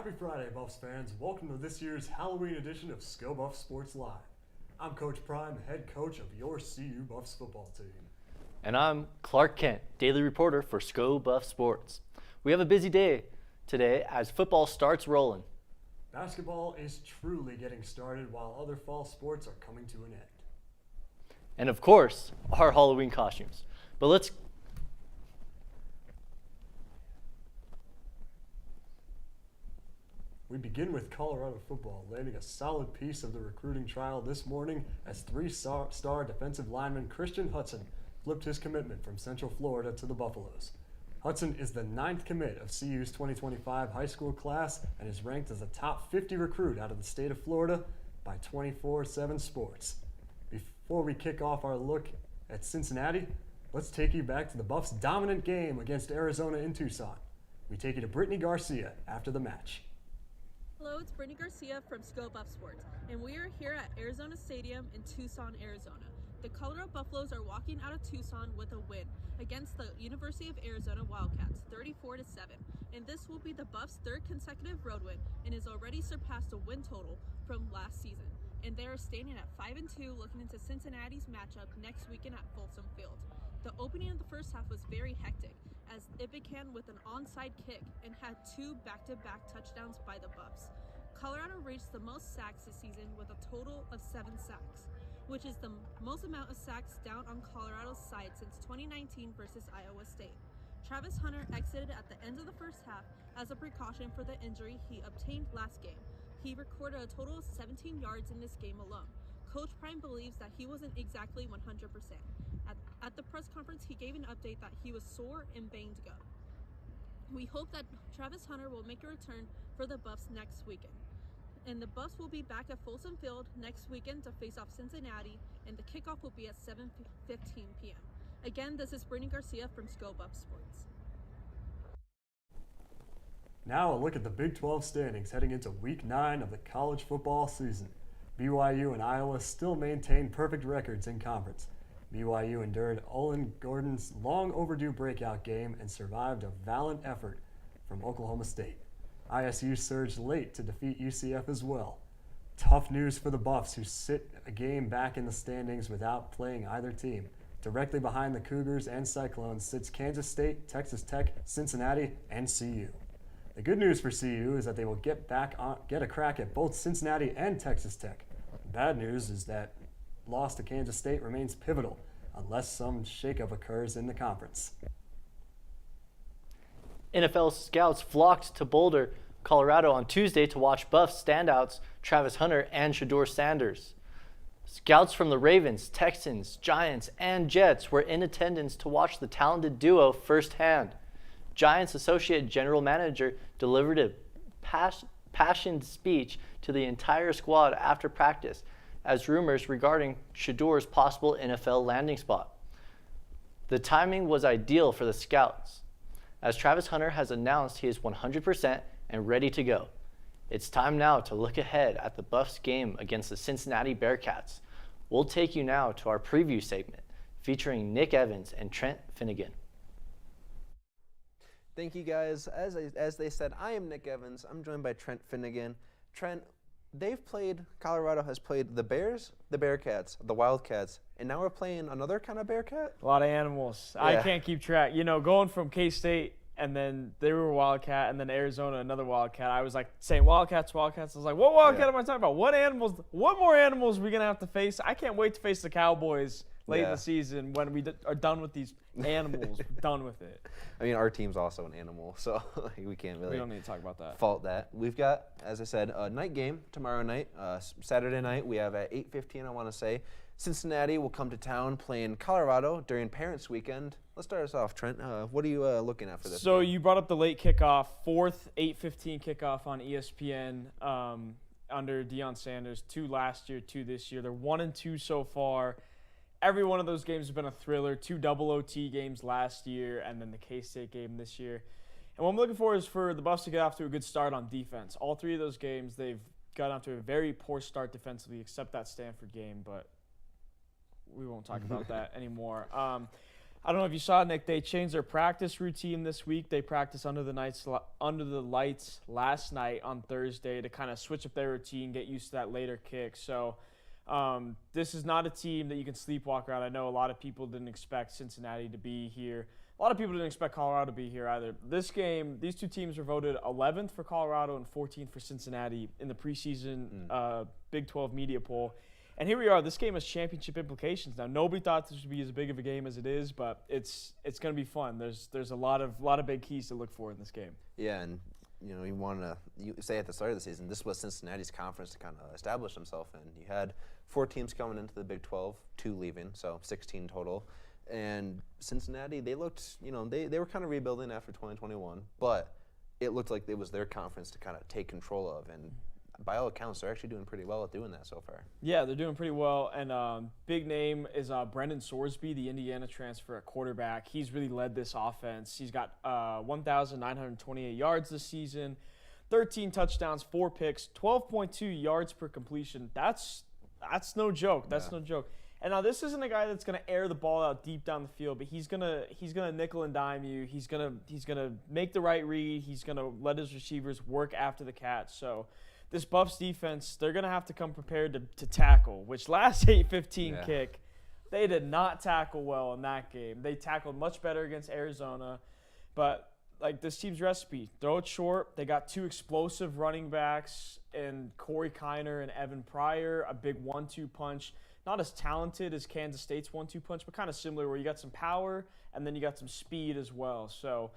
Happy Friday, Buffs fans. Welcome to this year's Halloween edition of Sko Buff Sports Live. I'm Coach Prime, head coach of your CU Buffs football team. And I'm Clark Kent, daily reporter for Sko Buff Sports. We have a busy day today as football starts rolling. Basketball is truly getting started while other fall sports are coming to an end. And of course, our Halloween costumes. But We begin with Colorado football, landing a solid piece of the recruiting trial this morning as three-star defensive lineman Christian Hudson flipped his commitment from Central Florida to the Buffaloes. Hudson is the 9th commit of CU's 2025 high school class and is ranked as a top 50 recruit out of the state of Florida by 24/7 Sports. Before we kick off our look at Cincinnati, let's take you back to the Buffs' dominant game against Arizona in Tucson. We take you to Brittany Garcia after the match. Hello, it's Brittany Garcia from Sko Buff Sports, and we are here at Arizona Stadium in Tucson, Arizona. The Colorado Buffaloes are walking out of Tucson with a win against the University of Arizona Wildcats, 34-7, and this will be the Buffs' third consecutive road win and has already surpassed the win total from last season. And they are standing at 5-2, looking into Cincinnati's matchup next weekend at Folsom Field. The opening of the first half was very hectic, as it began with an onside kick and had two back-to-back touchdowns by the Buffs. Colorado reached the most sacks this season with a total of 7 sacks, which is the most amount of sacks down on Colorado's side since 2019 versus Iowa State. Travis Hunter exited at the end of the first half as a precaution for the injury he obtained last game. He recorded a total of 17 yards in this game alone. Coach Prime believes that he wasn't exactly 100%. At the press conference, he gave an update that he was sore and banged to go. We hope that Travis Hunter will make a return for the Buffs next weekend. And the Buffs will be back at Folsom Field next weekend to face off Cincinnati, and the kickoff will be at 7:15 p.m. Again, this is Brittany Garcia from Sko Buff Sports. Now a look at the Big 12 standings heading into Week 9 of the college football season. BYU and Iowa still maintain perfect records in conference. BYU endured Olin Gordon's long overdue breakout game and survived a valiant effort from Oklahoma State. ISU surged late to defeat UCF as well. Tough news for the Buffs, who sit a game back in the standings without playing either team. Directly behind the Cougars and Cyclones sits Kansas State, Texas Tech, Cincinnati, and CU. The good news for CU is that they will get a crack at both Cincinnati and Texas Tech. The bad news is that loss to Kansas State remains pivotal unless some shakeup occurs in the conference. NFL scouts flocked to Boulder, Colorado on Tuesday to watch Buffs standouts Travis Hunter and Shedeur Sanders. Scouts from the Ravens, Texans, Giants, and Jets were in attendance to watch the talented duo firsthand. Giants Associate General Manager delivered a passionate speech to the entire squad after practice as rumors regarding Shedeur's possible NFL landing spot. The timing was ideal for the scouts, as Travis Hunter has announced he is 100% and ready to go. It's time now to look ahead at the Buffs game against the Cincinnati Bearcats. We'll take you now to our preview segment featuring Nick Evans and Trent Finnegan. Thank you guys. As they said, I am Nick Evans. I'm joined by Trent Finnegan. Trent, Colorado has played the Bears, the Bearcats, the Wildcats, and now we're playing another kind of Bearcat? A lot of animals. Yeah. I can't keep track. You know, going from K-State and then they were Wildcat and then Arizona, another Wildcat. I was like saying Wildcats. I was like, what Wildcat am I talking about? What more animals are we going to have to face? I can't wait to face the Cowboys late in the season when we are done with these animals. We're done with it. I mean, our team's also an animal, so we can't really We don't need to talk about that. fault that. We've got, as I said, a night game tomorrow night, Saturday night. We have at 8:15, I want to say. Cincinnati will come to town playing Colorado during Parents Weekend. Let's start us off, Trent. What are you looking at for this So game? you brought up the late kickoff, fourth 8:15 kickoff on ESPN under Deion Sanders. 2 last year, 2 this year. They're 1-2 so far. Every one of those games has been a thriller. 2 double OT games last year, and then the K-State game this year. And what I'm looking for is for the Buffs to get off to a good start on defense. All 3 of those games, they've gotten off to a very poor start defensively, except that Stanford game, but we won't talk about that anymore. I don't know if you saw, Nick, they changed their practice routine this week. They practiced under the lights last night on Thursday to kind of switch up their routine, get used to that later kick. So this is not a team that you can sleepwalk around. I know a lot of people didn't expect Cincinnati to be here. A lot of people didn't expect Colorado to be here either. This game, these two teams were voted 11th for Colorado and 14th for Cincinnati in the preseason Big 12 media poll. And here we are. This game has championship implications. Now, nobody thought this would be as big of a game as it is, but it's going to be fun. There's a lot of big keys to look for in this game. Yeah, and you say at the start of the season, this was Cincinnati's conference to kind of establish himself in. You had 4 teams coming into the Big 12, 2 leaving, so 16 total. And Cincinnati, they looked, they were kind of rebuilding after 2021, but it looked like it was their conference to kind of take control of. And by all accounts, they're actually doing pretty well at doing that so far. Yeah, they're doing pretty well. And big name is Brendan Sorsby, the Indiana transfer at quarterback. He's really led this offense. He's got 1,928 yards this season, 13 touchdowns, 4 picks, 12.2 yards per completion. That's no joke. That's no joke. And now this isn't a guy that's going to air the ball out deep down the field, but he's gonna nickel and dime you. He's gonna make the right read. He's gonna let his receivers work after the catch. So this Buffs defense, they're gonna have to come prepared to tackle. Which last 8-15 kick, they did not tackle well in that game. They tackled much better against Arizona, but like this team's recipe, throw it short. They got 2 explosive running backs in Corey Kiner and Evan Pryor, a big 1-2 punch. Not as talented as Kansas State's 1-2 punch, but kind of similar where you got some power and then you got some speed as well. So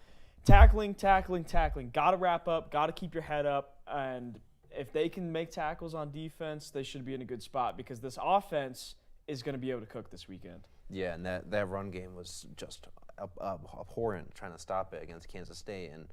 tackling. Got to wrap up, got to keep your head up. And if they can make tackles on defense, they should be in a good spot because this offense is going to be able to cook this weekend. Yeah, and that run game was just abhorrent trying to stop it against Kansas State. And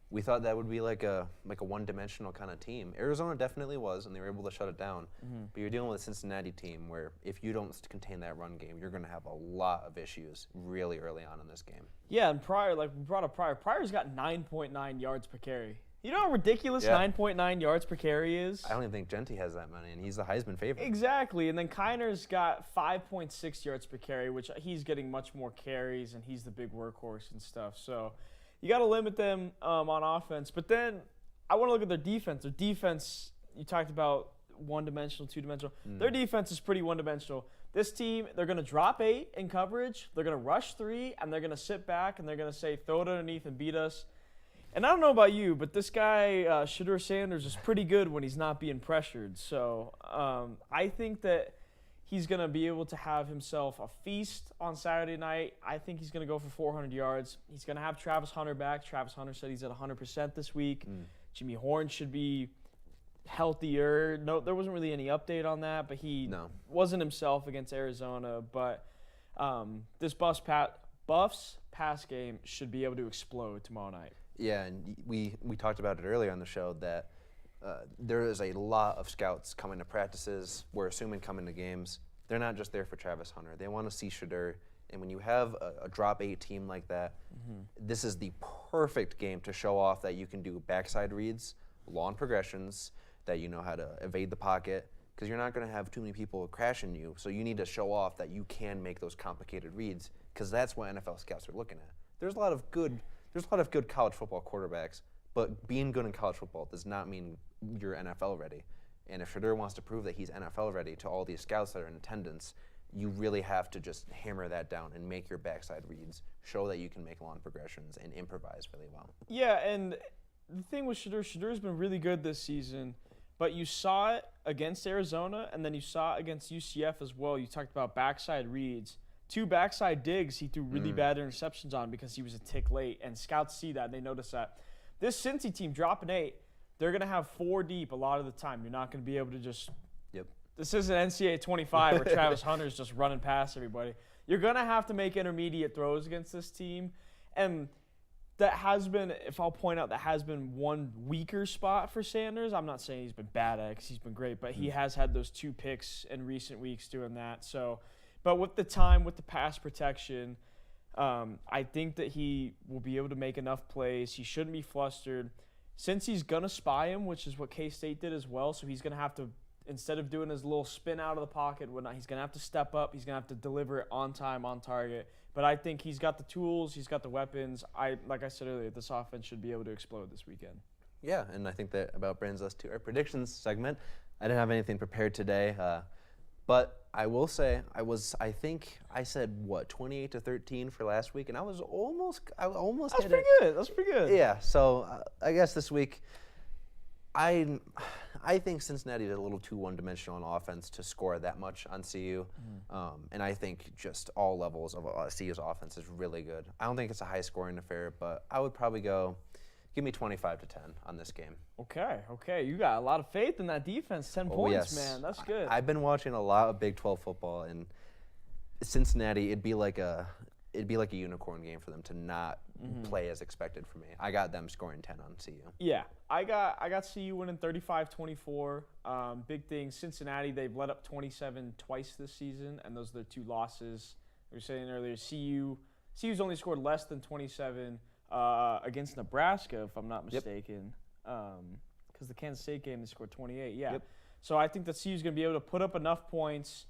we thought that would be like a one-dimensional kind of team. Arizona definitely was, and they were able to shut it down. But you're dealing with a Cincinnati team where if you don't contain that run game, you're going to have a lot of issues really early on in this game. Yeah, and Pryor, like we brought up Pryor. Pryor's got 9.9 yards per carry. You know how ridiculous 9.9 yards per carry is? I don't even think Genty has that many, and he's the Heisman favorite. Exactly, and then Kiner's got 5.6 yards per carry, which he's getting much more carries, and he's the big workhorse and stuff. So you got to limit them on offense. But then I want to look at their defense. Their defense, you talked about one-dimensional, two-dimensional. Their defense is pretty one-dimensional. This team, they're going to drop 8 in coverage. They're going to rush 3, and they're going to sit back, and they're going to say, throw it underneath and beat us. And I don't know about you, but this guy, Shedeur Sanders, is pretty good when he's not being pressured. So I think that he's going to be able to have himself a feast on Saturday night. I think he's going to go for 400 yards. He's going to have Travis Hunter back. Travis Hunter said he's at 100% this week. Jimmy Horn should be healthier. No, there wasn't really any update on that, but he wasn't himself against Arizona. But this Buffs pass game should be able to explode tomorrow night. Yeah, and we talked about it earlier on the show that there is a lot of scouts coming to practices. We're assuming coming to games. They're not just there for Travis Hunter. They want to see Shedeur. And when you have a drop 8 team like that, this is the perfect game to show off that you can do backside reads, long progressions, that you know how to evade the pocket, because you're not going to have too many people crashing you. So you need to show off that you can make those complicated reads, because that's what NFL scouts are looking at. There's a lot of good college football quarterbacks, but being good in college football does not mean you're NFL ready. And if Shedeur wants to prove that he's NFL ready to all these scouts that are in attendance, you really have to just hammer that down and make your backside reads, show that you can make long progressions, and improvise really well. Yeah, and the thing with Shedur's been really good this season, but you saw it against Arizona, and then you saw it against UCF as well. You talked about backside reads. 2 backside digs he threw really bad interceptions on because he was a tick late, and scouts see that, and they notice that. This Cincy team dropping 8, they're going to have 4 deep a lot of the time. You're not going to be able to just This isn't NCAA 25 where Travis Hunter's just running past everybody. You're going to have to make intermediate throws against this team, and that has been, if I'll point out, that has been one weaker spot for Sanders. I'm not saying he's been bad at it because he's been great, but he has had those 2 picks in recent weeks doing that. So, but with the time, with the pass protection, I think that he will be able to make enough plays. He shouldn't be flustered. Since he's going to spy him, which is what K-State did as well, so he's going to have to instead of doing his little spin out of the pocket, whatnot, he's going to have to step up. He's going to have to deliver it on time, on target. But I think he's got the tools. He's got the weapons. Like I said earlier, this offense should be able to explode this weekend. Yeah, and I think that about brings us to our predictions segment. I didn't have anything prepared today, but I will say I think I said 28-13 for last week, and I almost That's hit pretty it. good. That's pretty good. Yeah, so I guess this week, I think Cincinnati is a little too one-dimensional on offense to score that much on CU, and I think just all levels of CU's offense is really good. I don't think it's a high-scoring affair, but I would probably give me 25-10 on this game. Okay. You got a lot of faith in that defense. 10 points, Yes. man. That's good. I've been watching a lot of Big 12 football, and Cincinnati, it'd be like a unicorn game for them to not play as expected for me. I got them scoring 10 on CU. Yeah, I got CU winning 35-24. Big thing, Cincinnati, they've let up 27 twice this season, and those are their 2 losses. We were saying earlier, CU's only scored less than 27 against Nebraska, if I'm not mistaken. Because the Kansas State game, they scored 28. Yeah. Yep. So I think that CU's going to be able to put up enough points.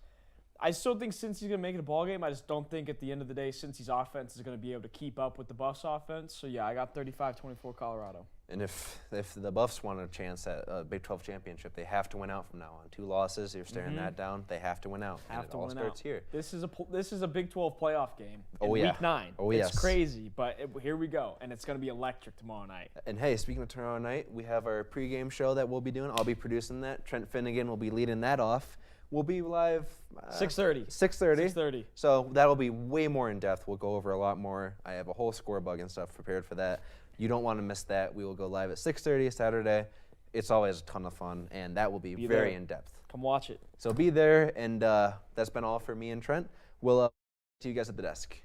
I still think Cincy's going to make it a ball game. I just don't think at the end of the day, Cincy's offense is going to be able to keep up with the Buffs offense. So, yeah, I got 35-24 Colorado. And if the Buffs want a chance at a Big 12 championship, they have to win out from now on. 2 losses, you're staring that down. They have to win out. Have and to it all win starts out. here. This is a Big 12 playoff game in Oh, yeah. Week 9. Oh, It's yes. crazy, but here we go, and it's going to be electric tomorrow night. And hey, speaking of tomorrow night, we have our pregame show that we'll be doing. I'll be producing that. Trent Finnegan will be leading that off. We'll be live 6:30. 6:30. 6:30. So that'll be way more in depth. We'll go over a lot more. I have a whole score bug and stuff prepared for that. You don't want to miss that. We will go live at 6:30 Saturday. It's always a ton of fun, and that will be very there. in depth. Come watch it. So be there, and that's been all for me and Trent. We'll see you guys at the desk.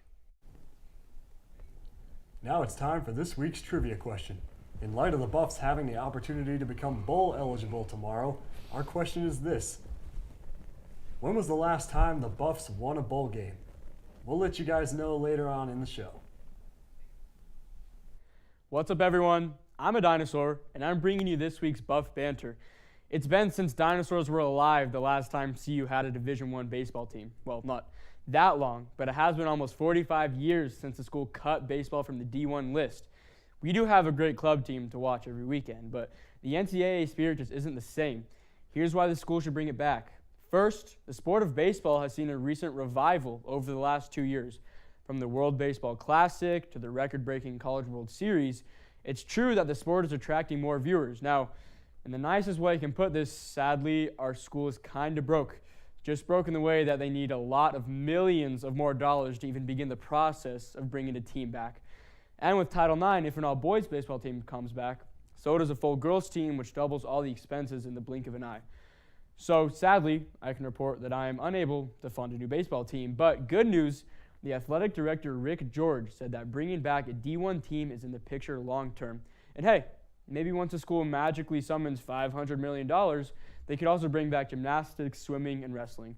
Now it's time for this week's trivia question. In light of the Buffs having the opportunity to become bowl eligible tomorrow, our question is this. When was the last time the Buffs won a bowl game? We'll let you guys know later on in the show. What's up, everyone? I'm a dinosaur, and I'm bringing you this week's Buff Banter. It's been since dinosaurs were alive the last time CU had a Division I baseball team. Well, not that long, but it has been almost 45 years since the school cut baseball from the D1 list. We do have a great club team to watch every weekend, but the NCAA spirit just isn't the same. Here's why the school should bring it back. First, the sport of baseball has seen a recent revival over the last 2 years. From the World Baseball Classic to the record-breaking College World Series, it's true that the sport is attracting more viewers. Now, in the nicest way I can put this, sadly, our school is kind of broke. Just broke in the way that they need a lot of millions of more dollars to even begin the process of bringing a team back. And with Title IX, if an all-boys baseball team comes back, so does a full girls team, which doubles all the expenses in the blink of an eye. So sadly, I can report that I am unable to fund a new baseball team. But good news, the athletic director, Rick George, said that bringing back a D1 team is in the picture long term. And hey, maybe once a school magically summons $500 million, they could also bring back gymnastics, swimming, and wrestling.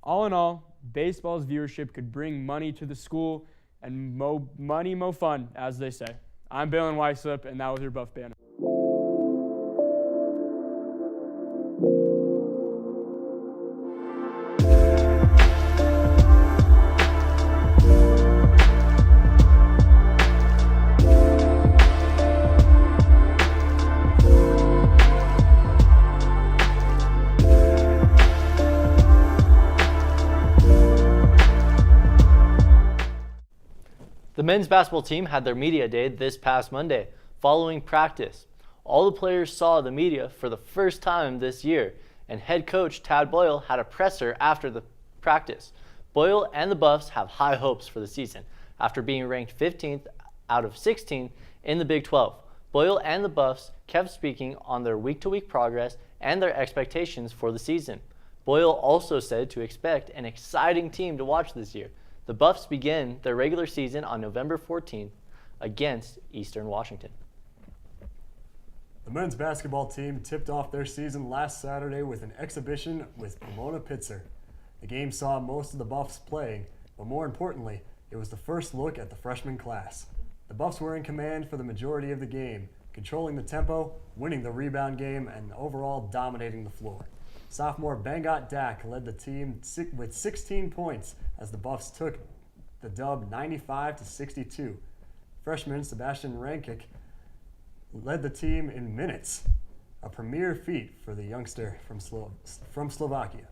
All in all, baseball's viewership could bring money to the school, and mo fun, as they say. I'm Balin Weislip, and that was your Buff Banner. The men's basketball team had their media day this past Monday, following practice. All the players saw the media for the first time this year, and head coach Tad Boyle had a presser after the practice. Boyle and the Buffs have high hopes for the season, after being ranked 15th out of 16 in the Big 12. Boyle and the Buffs kept speaking on their week-to-week progress and their expectations for the season. Boyle also said to expect an exciting team to watch this year. The Buffs begin their regular season on November 14th against Eastern Washington. The men's basketball team tipped off their season last Saturday with an exhibition with Pomona Pitzer. The game saw most of the Buffs playing, but more importantly, it was the first look at the freshman class. The Buffs were in command for the majority of the game, controlling the tempo, winning the rebound game, and overall dominating the floor. Sophomore Bangot Dak led the team with 16 points as the Buffs took the dub 95-62. Freshman Sebastian Rankic led the team in minutes, a premier feat for the youngster from Slovakia.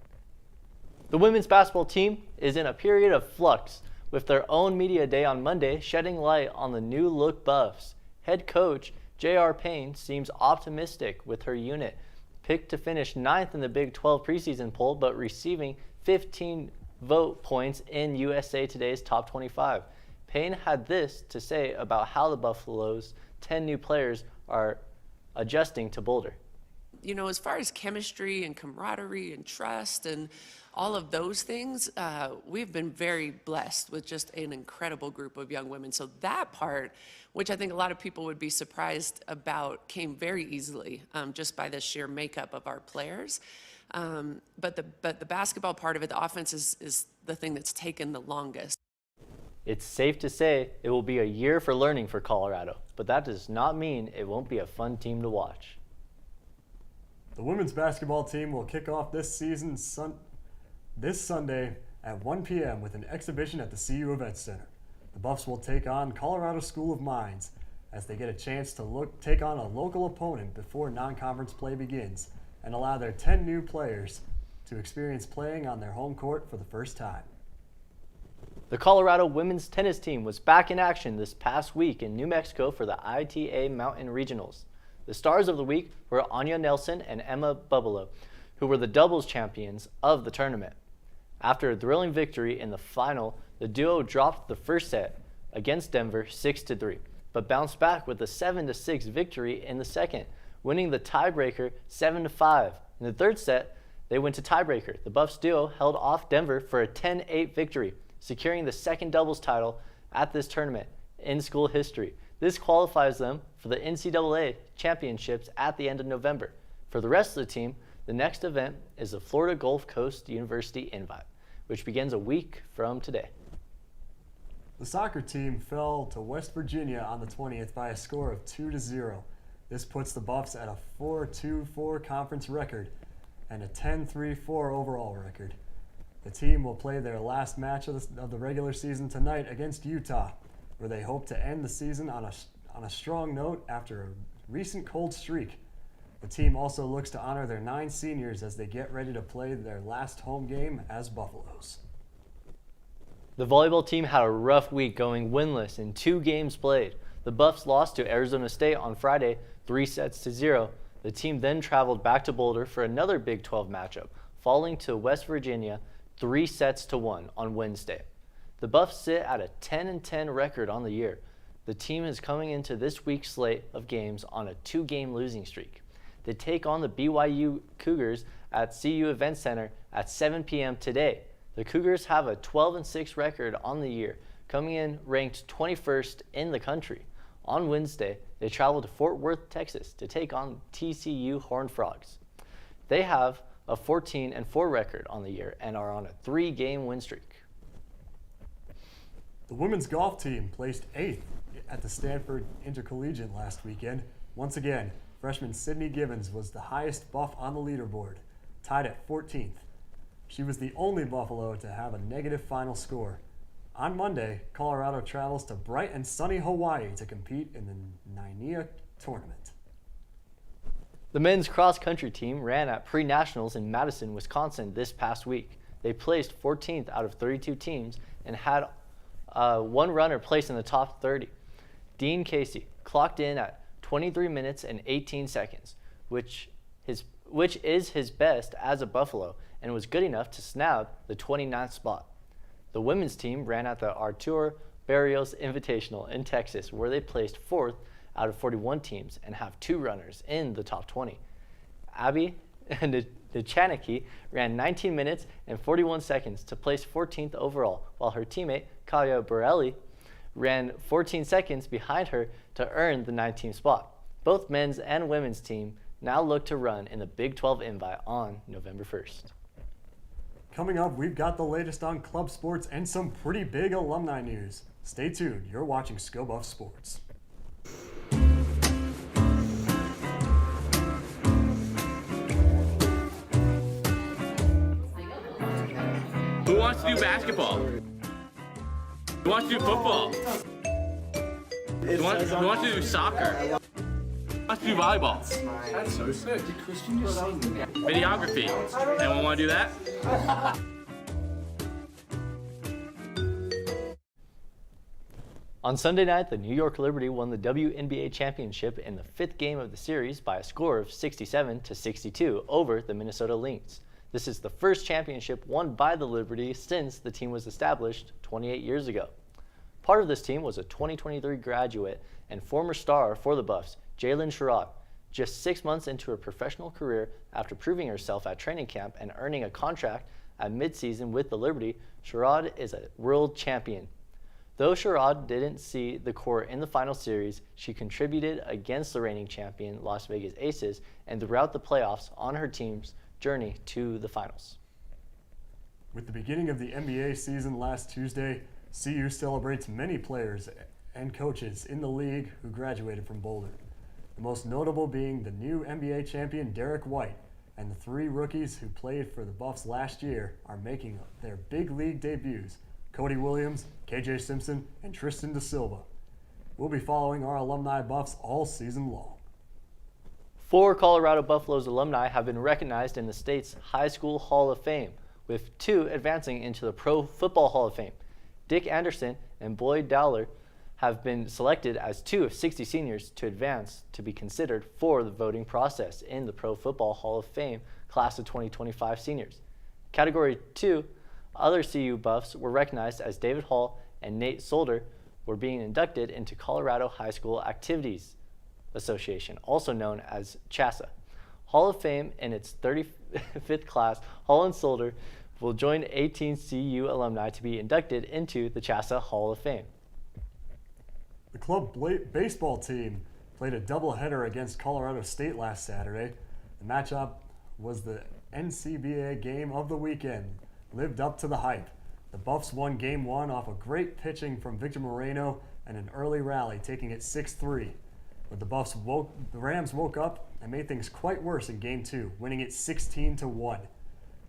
The women's basketball team is in a period of flux, with their own media day on Monday shedding light on the new look Buffs. Head coach J.R. Payne seems optimistic with her unit, picked to finish 9th in the Big 12 preseason poll, but receiving 15 vote points in USA Today's Top 25. Payne had this to say about how the Buffalo's 10 new players are adjusting to Boulder. You know, as far as chemistry and camaraderie and trust and all of those things, we've been very blessed with just an incredible group of young women. So that part, which I think a lot of people would be surprised about, came very easily just by the sheer makeup of our players. But the basketball part of it, the offense is the thing that's taken the longest. It's safe to say it will be a year for learning for Colorado, but that does not mean it won't be a fun team to watch. The women's basketball team will kick off this season this Sunday at 1 p.m. with an exhibition at the CU Events Center. The Buffs will take on Colorado School of Mines as they get a chance to take on a local opponent before non-conference play begins and allow their 10 new players to experience playing on their home court for the first time. The Colorado women's tennis team was back in action this past week in New Mexico for the ITA Mountain Regionals. The stars of the week were Anya Nelson and Emma Bubalo, who were the doubles champions of the tournament. After a thrilling victory in the final, the duo dropped the first set against Denver 6-3, but bounced back with a 7-6 victory in the second, winning the tiebreaker 7-5. In the third set, they went to tiebreaker. The Buffs duo held off Denver for a 10-8 victory, securing the second doubles title at this tournament in school history. This qualifies them for the NCAA championships at the end of November. For the rest of the team, the next event is the Florida Gulf Coast University Invite, which begins a week from today. The soccer team fell to West Virginia on the 20th by a score of 2-0. This puts the Buffs at a 4-2-4 conference record and a 10-3-4 overall record. The team will play their last match of the regular season tonight against Utah, where they hope to end the season on a strong note after a recent cold streak. The team also looks to honor their 9 seniors as they get ready to play their last home game as Buffaloes. The volleyball team had a rough week going winless in 2 games played. The Buffs lost to Arizona State on Friday 3-0. The team then traveled back to Boulder for another Big 12 matchup, falling to West Virginia 3-1 on Wednesday. The Buffs sit at a 10-10 record on the year. The team is coming into this week's slate of games on a 2-game losing streak. They take on the BYU Cougars at CU Event Center at 7 p.m. today. The Cougars have a 12-6 record on the year, coming in ranked 21st in the country. On Wednesday, they travel to Fort Worth, Texas to take on TCU Horned Frogs. They have a 14-4 record on the year and are on a 3-game win streak. The women's golf team placed 8th at the Stanford Intercollegiate last weekend. Once again, freshman Sydney Givens was the highest Buff on the leaderboard, tied at 14th. She was the only Buffalo to have a negative final score. On Monday, Colorado travels to bright and sunny Hawaii to compete in the Nania tournament. The men's cross-country team ran at pre-nationals in Madison, Wisconsin this past week. They placed 14th out of 32 teams and had one runner placed in the top 30. Dean Casey clocked in at 23 minutes and 18 seconds, which is his best as a Buffalo, and was good enough to snag the 29th spot. The women's team ran at the Arturo Barrios Invitational in Texas, where they placed 4th out of 41 teams and have 2 runners in the top 20. Abby Nichaniki ran 19 minutes and 41 seconds to place 14th overall, while her teammate Kaya Borelli ran 14 seconds behind her to earn the 19th spot. Both men's and women's team now look to run in the Big 12 Invite on November 1st. Coming up, we've got the latest on club sports and some pretty big alumni news. Stay tuned. You're watching ScoBuff Sports. wants to do basketball? Who wants to do football? Who wants to do soccer? Who wants to do volleyball? That's so sick. Did Christian just say videography? Anyone want to do that? On Sunday night, the New York Liberty won the WNBA championship in the 5th game of the series by a score of 67-62 over the Minnesota Lynx. This is the first championship won by the Liberty since the team was established 28 years ago. Part of this team was a 2023 graduate and former star for the Buffs, Jalen Sherrod. Just 6 months into her professional career after proving herself at training camp and earning a contract at midseason with the Liberty, Sherrod is a world champion. Though Sherrod didn't see the court in the final series, she contributed against the reigning champion Las Vegas Aces and throughout the playoffs on her team's journey to the finals. With the beginning of the NBA season last Tuesday, CU celebrates many players and coaches in the league who graduated from Boulder. The most notable being the new NBA champion Derek White, and the 3 rookies who played for the Buffs last year are making their big league debuts: Cody Williams, KJ Simpson, and Tristan Da Silva. We'll be following our alumni Buffs all season long. 4 Colorado Buffaloes alumni have been recognized in the state's High School Hall of Fame, with 2 advancing into the Pro Football Hall of Fame. Dick Anderson and Boyd Dowler have been selected as 2 of 60 seniors to advance to be considered for the voting process in the Pro Football Hall of Fame class of 2025 seniors. Category 2, other CU Buffs were recognized as David Hall and Nate Solder were being inducted into Colorado High School Activities Association, also known as CHASA. Hall of Fame in its 35th class, Hall and Solder will join 18 CU alumni to be inducted into the CHASA Hall of Fame. The club baseball team played a doubleheader against Colorado State last Saturday. The matchup was the NCBA game of the weekend. Lived up to the hype. The Buffs won Game 1 off a great pitching from Victor Moreno and an early rally, taking it 6-3. But the Rams woke up and made things quite worse in Game 2, winning it 16-1.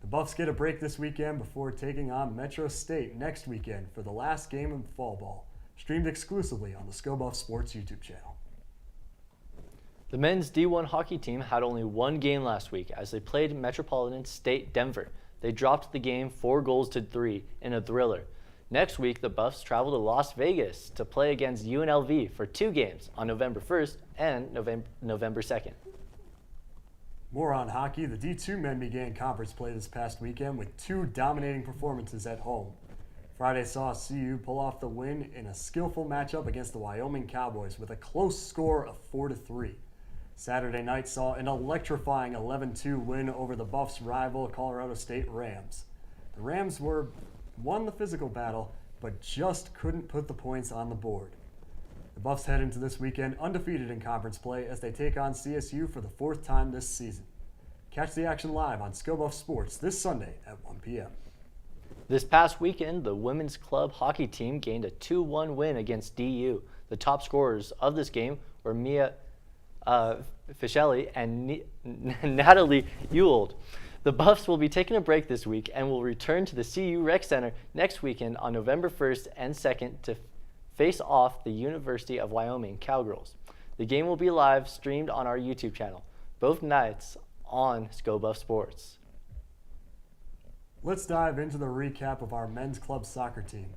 The Buffs get a break this weekend before taking on Metro State next weekend for the last game of fall ball, streamed exclusively on the ScoBuff Sports YouTube channel. The men's D1 hockey team had only 1 game last week as they played Metropolitan State Denver. They dropped the game 4-3 in a thriller. Next week, the Buffs travel to Las Vegas to play against UNLV for 2 games on November 1st and November 2nd. More on hockey. The D2 men began conference play this past weekend with 2 dominating performances at home. Friday saw CU pull off the win in a skillful matchup against the Wyoming Cowboys with a close score of 4-3. Saturday night saw an electrifying 11-2 win over the Buffs' rival Colorado State Rams. The Rams won the physical battle, but just couldn't put the points on the board. The Buffs head into this weekend undefeated in conference play as they take on CSU for the 4th time this season. Catch the action live on ScoBuff Sports this Sunday at 1 p.m. This past weekend, the women's club hockey team gained a 2-1 win against DU. The top scorers of this game were Mia Fischelli and Natalie Ewald. The Buffs will be taking a break this week and will return to the CU Rec Center next weekend on November 1st and 2nd to face off the University of Wyoming Cowgirls. The game will be live streamed on our YouTube channel, both nights on ScoBuff Sports. Let's dive into the recap of our men's club soccer team.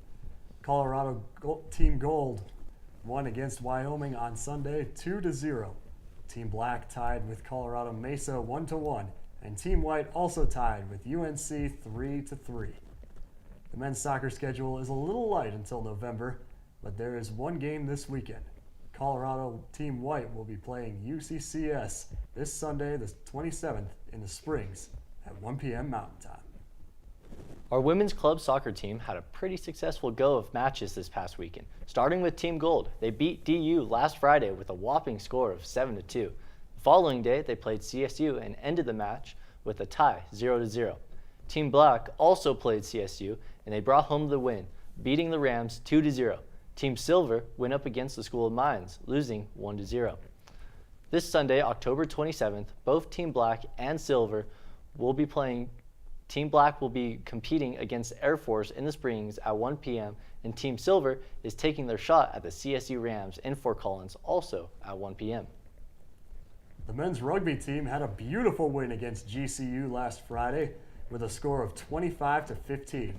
Colorado Team Gold won against Wyoming on Sunday 2-0. Team Black tied with Colorado Mesa 1-1, and Team White also tied with UNC 3-3. The men's soccer schedule is a little light until November, but there is 1 game this weekend. Colorado Team White will be playing UCCS this Sunday, the 27th, in the Springs at 1 p.m. Mountain Time. Our women's club soccer team had a pretty successful go of matches this past weekend. Starting with Team Gold, they beat DU last Friday with a whopping score of 7-2. The following day, they played CSU and ended the match with a tie, 0-0. Team Black also played CSU and they brought home the win, beating the Rams 2-0. Team Silver went up against the School of Mines, losing 1-0. This Sunday, October 27th, both Team Black and Silver will be playing Team Black will be competing against Air Force in the Springs at 1 p.m. and Team Silver is taking their shot at the CSU Rams in Fort Collins also at 1 p.m. The men's rugby team had a beautiful win against GCU last Friday with a score of 25-15.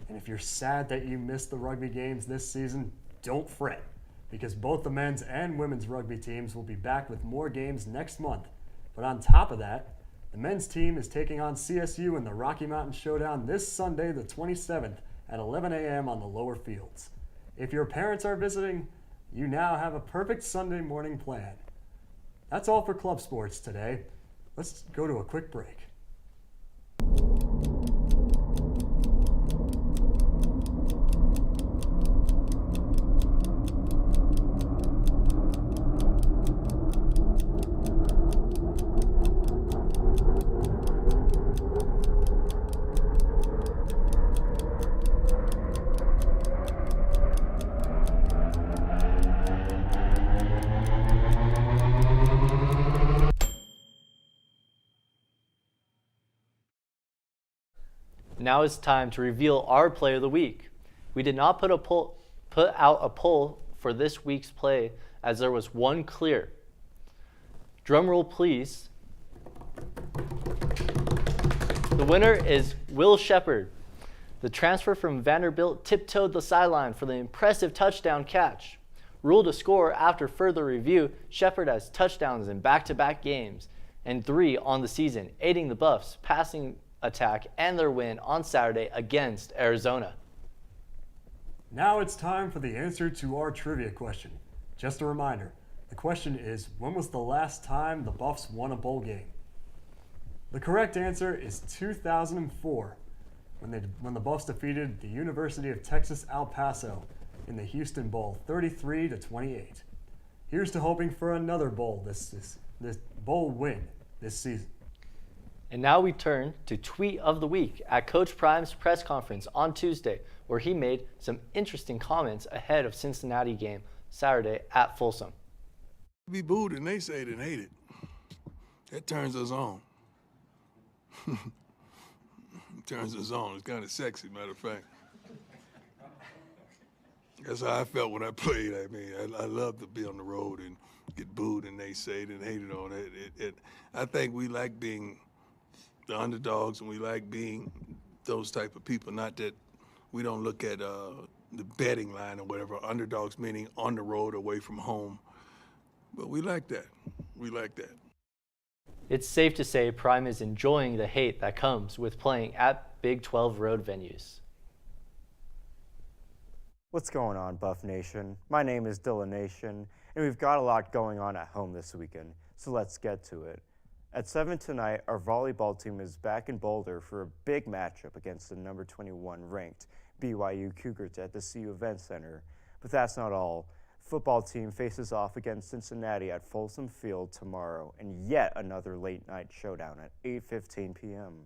And if you're sad that you missed the rugby games this season, don't fret, because both the men's and women's rugby teams will be back with more games next month. But on top of that, the men's team is taking on CSU in the Rocky Mountain Showdown this Sunday, the 27th at 11 a.m. on the lower fields. If your parents are visiting, you now have a perfect Sunday morning plan. That's all for club sports today. Let's go to a quick break. Now it's time to reveal our play of the week. We did not put out a poll for this week's play as there was one clear. Drum roll please. The winner is Will Shepard. The transfer from Vanderbilt tiptoed the sideline for the impressive touchdown catch. Ruled a score after further review, Shepard has touchdowns in back-to-back games and 3 on the season, aiding the Buffs' passing attack and their win on Saturday against Arizona. Now it's time for the answer to our trivia question. Just a reminder, the question is, when was the last time the Buffs won a bowl game? The correct answer is 2004, when the Buffs defeated the University of Texas El Paso in the Houston Bowl 33-28. Here's to hoping for another bowl this bowl win this season. And now we turn to Tweet of the Week at Coach Prime's press conference on Tuesday, where he made some interesting comments ahead of Cincinnati game Saturday at Folsom. Be booed and they say it and hate it. That turns us on. Turns us on. It's kind of sexy, matter of fact. That's how I felt when I played. I mean, I love to be on the road and get booed and they say it and hate it on it. I think we like being the underdogs and we like being those type of people. Not that we don't look at the betting line or whatever. Underdogs meaning on the road, away from home. But we like that. We like that. It's safe to say Prime is enjoying the hate that comes with playing at Big 12 road venues. What's going on, Buff Nation? My name is Dylan Nation, and we've got a lot going on at home this weekend, so let's get to it. At 7 tonight, our volleyball team is back in Boulder for a big matchup against the number 21 ranked BYU Cougars at the CU Event Center. But that's not all. Football team faces off against Cincinnati at Folsom Field tomorrow in yet another late night showdown at 8:15 p.m.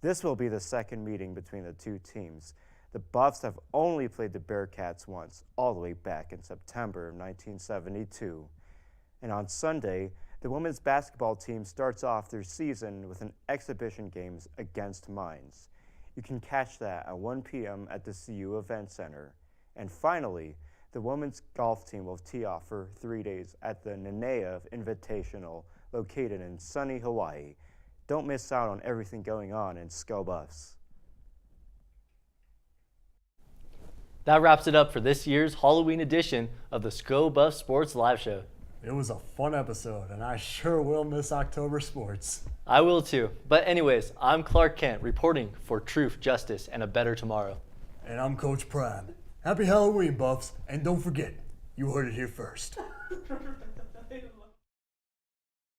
This will be the second meeting between the two teams. The Buffs have only played the Bearcats once, all the way back in September of 1972. And on Sunday, the women's basketball team starts off their season with an exhibition games against Mines. You can catch that at 1 p.m. at the CU Event Center. And finally, the women's golf team will tee off for 3 days at the Nanea Invitational, located in sunny Hawaii. Don't miss out on everything going on in SCO Buffs. That wraps it up for this year's Halloween edition of the SCO Buff Sports Live Show. It was a fun episode, and I sure will miss October sports. I will too. But anyways, I'm Clark Kent reporting for Truth, Justice, and a Better Tomorrow. And I'm Coach Prime. Happy Halloween, Buffs, and don't forget, you heard it here first.